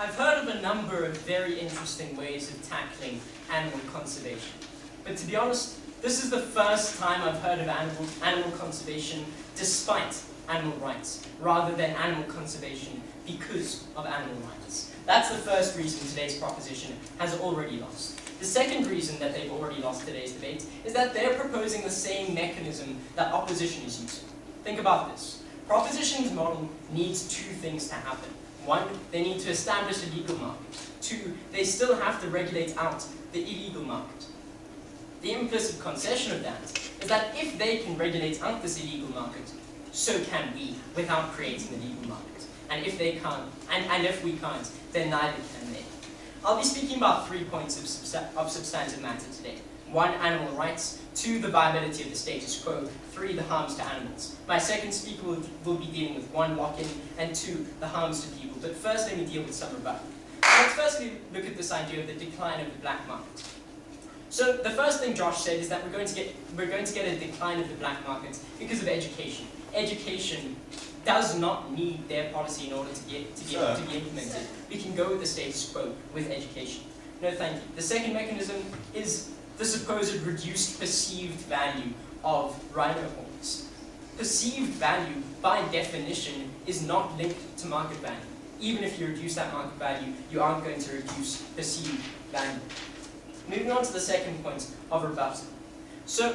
I've heard of a number of very interesting ways of tackling animal conservation. But to be honest, this is the first time I've heard of animal conservation despite animal rights, rather than animal conservation because of animal rights. That's the first reason today's proposition has already lost. The second reason that they've already lost today's debate is that they're proposing the same mechanism that opposition is using. Think about this. Proposition's model needs two things to happen. One, they need to establish a legal market. Two, they still have to regulate out the illegal market. The implicit concession of that is that if they can regulate out this illegal market, so can we, without creating the legal market. And if they can't, and if we can't, then neither can they. I'll be speaking about 3 points of substantive matter today. 1, animal rights. 2, the viability of the status quo. 3, the harms to animals. My second speaker will be dealing with 1, lock-in, and 2, the harms to people. But first, let me deal with some rebuttal. Let's firstly look at this idea of the decline of the black market. So the first thing Josh said is that we're going to get a decline of the black market because of education. Education does not need their policy in order to be implemented. We can go with the status quo with education. No, thank you. The second mechanism is the supposed reduced perceived value of rhino horns. Perceived value, by definition, is not linked to market value. Even if you reduce that market value, you aren't going to reduce perceived value. Moving on to the second point of rebuttal. So,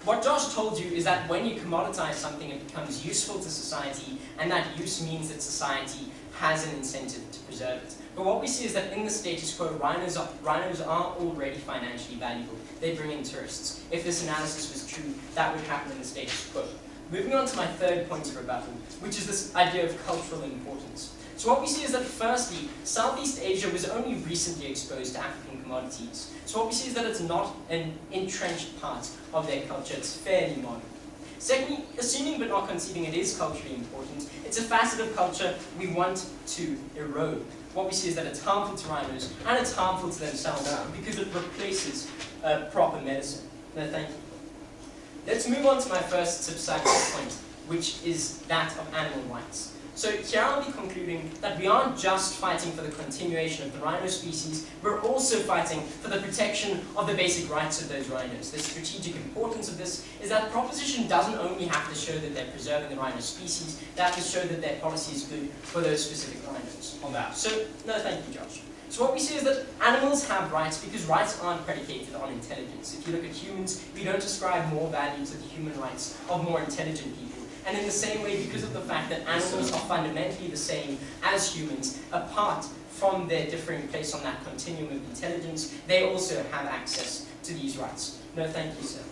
what Josh told you is that when you commoditize something, it becomes useful to society, and that use means that society has an incentive to preserve it. But what we see is that in the status quo, rhinos are already financially valuable. They bring in tourists. If this analysis was true, that would happen in the status quo. Moving on to my third point of rebuttal, which is this idea of cultural importance. So what we see is that firstly, Southeast Asia was only recently exposed to African commodities. So what we see is that it's not an entrenched part of their culture, it's fairly modern. Secondly, assuming but not conceding it is culturally important, it's a facet of culture we want to erode. What we see is that it's harmful to rhinos, and it's harmful to themselves because it replaces proper medicine. No, thank you. Let's move on to my first substantive point, which is that of animal rights. So here I'll be concluding that we aren't just fighting for the continuation of the rhino species, we're also fighting for the protection of the basic rights of those rhinos. The strategic importance of this is that proposition doesn't only have to show that they're preserving the rhino species, they have to show that their policy is good for those specific rhinos. On that. So, no, thank you, Josh. So what we see is that animals have rights because rights aren't predicated on intelligence. If you look at humans, we don't ascribe more value to the human rights of more intelligent people. And in the same way, because of the fact that animals are fundamentally the same as humans, apart from their differing place on that continuum of intelligence, they also have access to these rights. No, thank you, sir.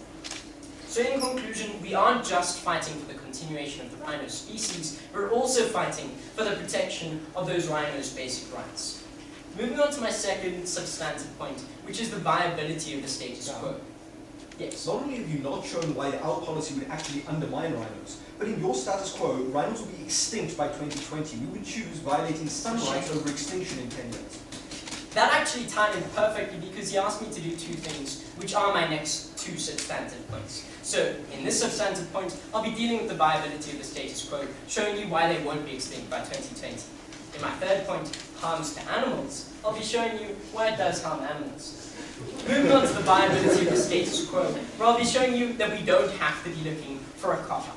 So in conclusion, we aren't just fighting for the continuation of the rhino species, we're also fighting for the protection of those rhinos' basic rights. Moving on to my second substantive point, which is the viability of the status quo. Yes. Not only have you not shown why our policy would actually undermine rhinos, but in your status quo, rhinos will be extinct by 2020. We would choose violating some rights over extinction in 10 years. That actually tied in perfectly because he asked me to do two things, which are my next two substantive points. So, in this substantive point, I'll be dealing with the viability of the status quo, showing you why they won't be extinct by 2020. In my third point, harms to animals, I'll be showing you why it does harm animals. Moving on to the viability of the status quo, where I'll be showing you that we don't have to be looking for a cop-out.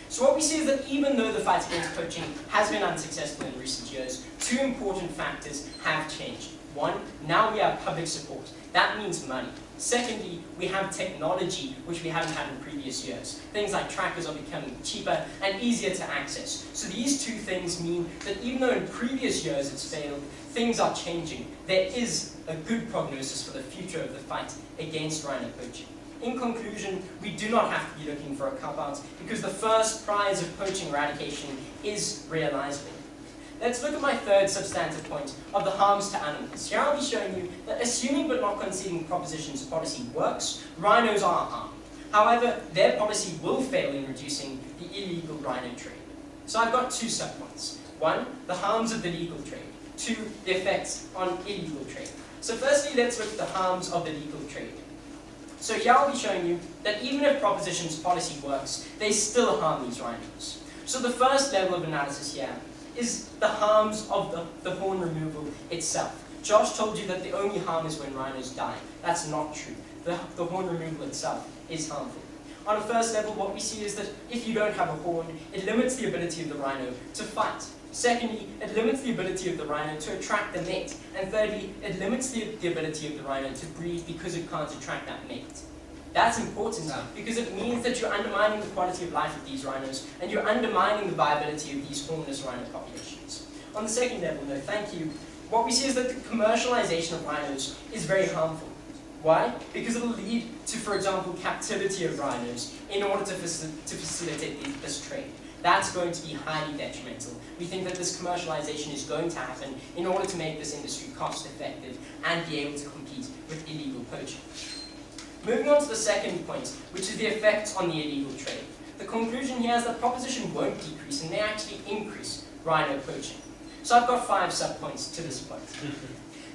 So what we see is that even though the fight against poaching has been unsuccessful in recent years, two important factors have changed. One, now we have public support. That means money. Secondly, we have technology, which we haven't had in previous years. Things like trackers are becoming cheaper and easier to access. So these two things mean that even though in previous years it's failed, things are changing. There is a good prognosis for the future of the fight against rhino poaching. In conclusion, we do not have to be looking for a cop-out because the first prize of poaching eradication is realizable. Let's look at my third substantive point of the harms to animals. Here I'll be showing you that assuming but not conceding proposition's policy works, rhinos are harmed. However, their policy will fail in reducing the illegal rhino trade. So I've got two subpoints. One, the harms of the legal trade. Two, the effects on illegal trade. So firstly, let's look at the harms of the legal trade. So here I'll be showing you that even if proposition's policy works, they still harm these rhinos. So the first level of analysis here is the harms of the horn removal itself. Josh told you that the only harm is when rhinos die. That's not true. The horn removal itself is harmful. On a first level, what we see is that if you don't have a horn, it limits the ability of the rhino to fight. Secondly, it limits the ability of the rhino to attract the mate. And thirdly, it limits the ability of the rhino to breed because it can't attract that mate. That's important because it means that you're undermining the quality of life of these rhinos and you're undermining the viability of these hornless rhino populations. On the second level, no, thank you, what we see is that the commercialization of rhinos is very harmful. Why? Because it will lead to, for example, captivity of rhinos in order to facilitate this trade. That's going to be highly detrimental. We think that this commercialization is going to happen in order to make this industry cost effective and be able to compete with illegal poaching. Moving on to the second point, which is the effect on the illegal trade. The conclusion here is that proposition won't decrease and may actually increase rhino poaching. So I've got 5 subpoints to this point.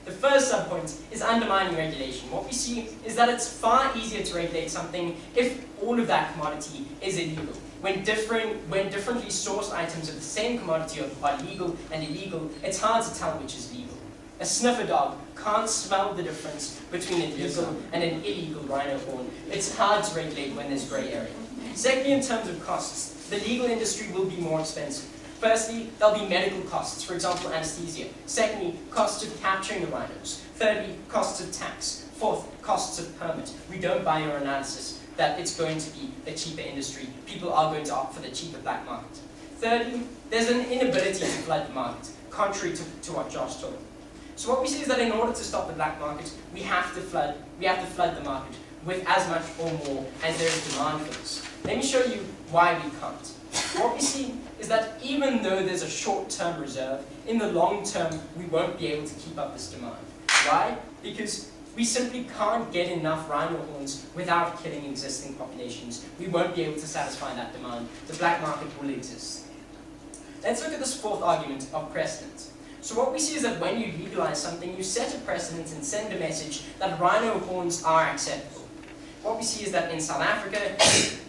The first subpoint is undermining regulation. What we see is that it's far easier to regulate something if all of that commodity is illegal. When differently sourced items of the same commodity are legal and illegal, it's hard to tell which is legal. A sniffer dog can't smell the difference between a legal and an illegal rhino horn. It's hard to regulate when there's grey area. Secondly, in terms of costs, the legal industry will be more expensive. Firstly, there'll be medical costs, for example, anesthesia. Secondly, costs of capturing the rhinos. Thirdly, costs of tax. Fourth, costs of permit. We don't buy your analysis that it's going to be a cheaper industry. People are going to opt for the cheaper black market. Thirdly, there's an inability to flood the market, contrary to what Josh told. So what we see is that in order to stop the black market, we have to flood the market with as much or more as there is demand for this. Let me show you why we can't. What we see is that even though there's a short-term reserve, in the long term, we won't be able to keep up this demand. Why? Because we simply can't get enough rhino horns without killing existing populations. We won't be able to satisfy that demand. The black market will exist. Let's look at this fourth argument of precedent. So what we see is that when you legalize something, you set a precedent and send a message that rhino horns are acceptable. What we see is that in South Africa,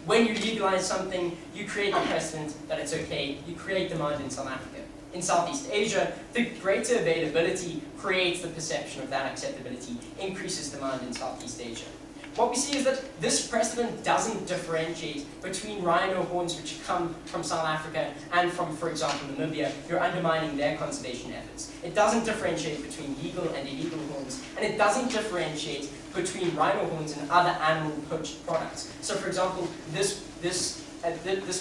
when you legalize something, you create a precedent that it's okay. You create demand in South Africa. In Southeast Asia, the greater availability creates the perception of that acceptability, increases demand in Southeast Asia. What we see is that this precedent doesn't differentiate between rhino horns which come from South Africa and from, for example, Namibia. You're undermining their conservation efforts. It doesn't differentiate between legal and illegal horns, and it doesn't differentiate between rhino horns and other animal poached products. So, for example, this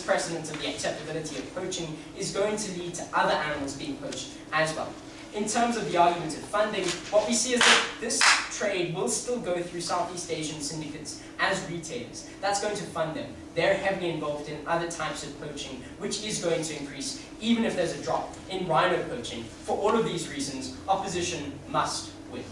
precedent of the acceptability of poaching is going to lead to other animals being poached as well. In terms of the argument of funding, what we see is that this trade will still go through Southeast Asian syndicates as retailers. That's going to fund them. They're heavily involved in other types of poaching, which is going to increase even if there's a drop in rhino poaching. For all of these reasons, opposition must win.